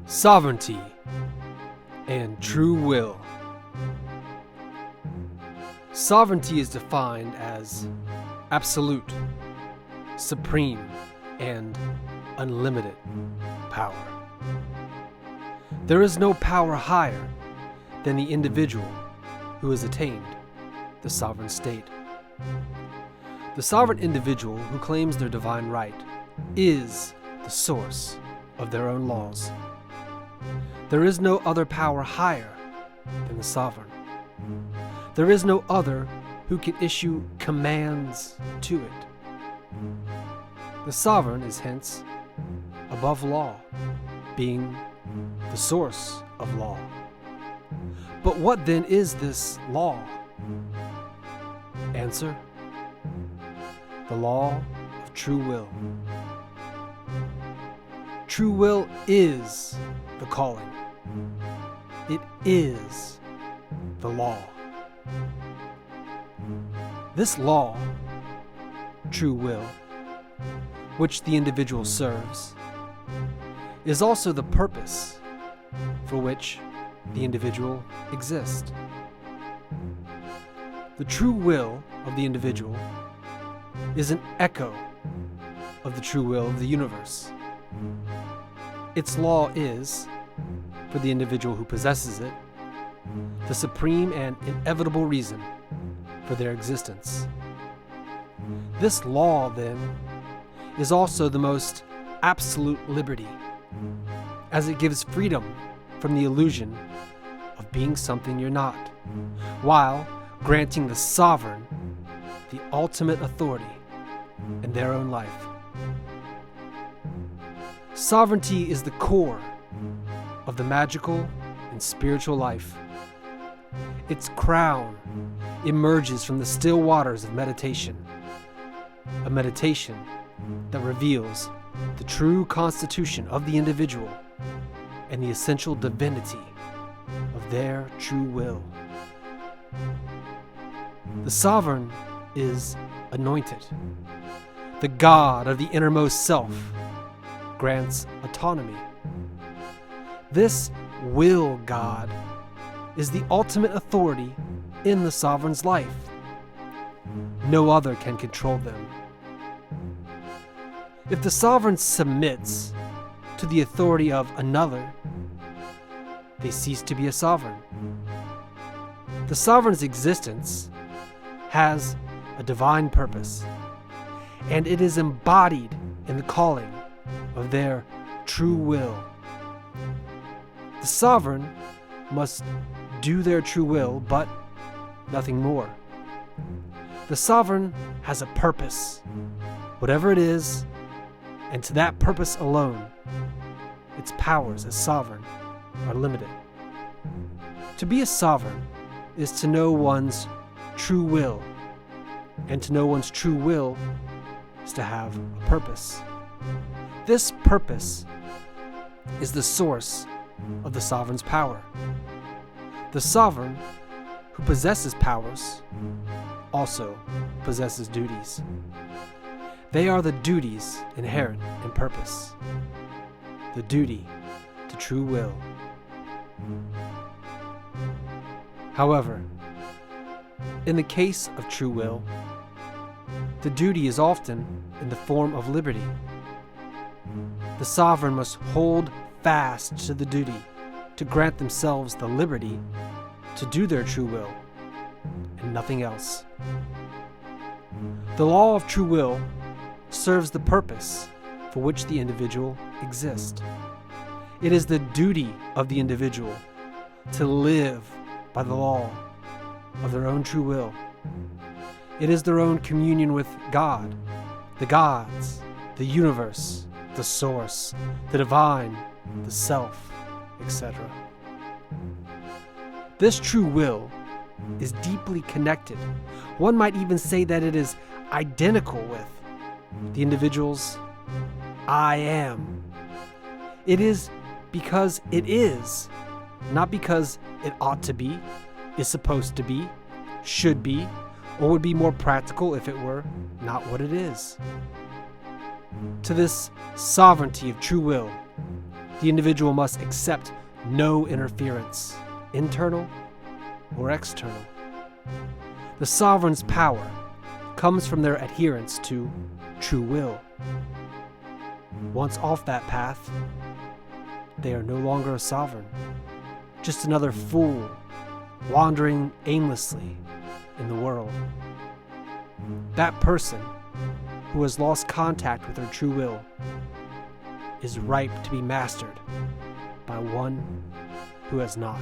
Sovereignty and true will. Sovereignty is defined as absolute, supreme, and unlimited power. There is no power higher than the individual who has attained the sovereign state. The sovereign individual who claims their divine right is the source of their own laws. There is no other power higher than the sovereign. There is no other who can issue commands to it. The sovereign is hence above law, being the source of law. But what then is this law? Answer: the law of true will. True will is the calling. It is the law. This law, true will, which the individual serves, is also the purpose for which the individual exists. The true will of the individual is an echo of the true will of the universe. Its law is, for the individual who possesses it, the supreme and inevitable reason for their existence. This law, then, is also the most absolute liberty, as it gives freedom from the illusion of being something you're not, while granting the sovereign the ultimate authority in their own life. Sovereignty is the core of the magical and spiritual life. Its crown emerges from the still waters of meditation, a meditation that reveals the true constitution of the individual and the essential divinity of their true will. The sovereign is anointed. The God of the innermost self grants autonomy. This will God is the ultimate authority in the sovereign's life. No other can control them. If the sovereign submits to the authority of another, they cease to be a sovereign. The sovereign's existence has a divine purpose, and it is embodied in the calling of their true will. The sovereign must do their true will, but nothing more. The sovereign has a purpose, whatever it is, and to that purpose alone, its powers as sovereign are limited. To be a sovereign is to know one's true will, and to know one's true will is to have a purpose. This purpose is the source of the sovereign's power. The sovereign, who possesses powers, also possesses duties. They are the duties inherent in purpose, the duty to true will. However, in the case of true will, the duty is often in the form of liberty. The sovereign must hold fast to the duty to grant themselves the liberty to do their true will and nothing else. The law of true will serves the purpose for which the individual exists. It is the duty of the individual to live by the law of their own true will. It is their own communion with God, the gods, the universe, the source, the divine, the self, etc. This true will is deeply connected. One might even say that it is identical with the individual's I am. It is because it is, not because it ought to be, is supposed to be, should be, or would be more practical if it were not what it is. To this sovereignty of true will, The individual must accept no interference, internal or external. The sovereign's power comes from their adherence to true will. Once off that path, they are no longer a sovereign, just another fool wandering aimlessly in the world. That person who has lost contact with their true will is ripe to be mastered by one who has not.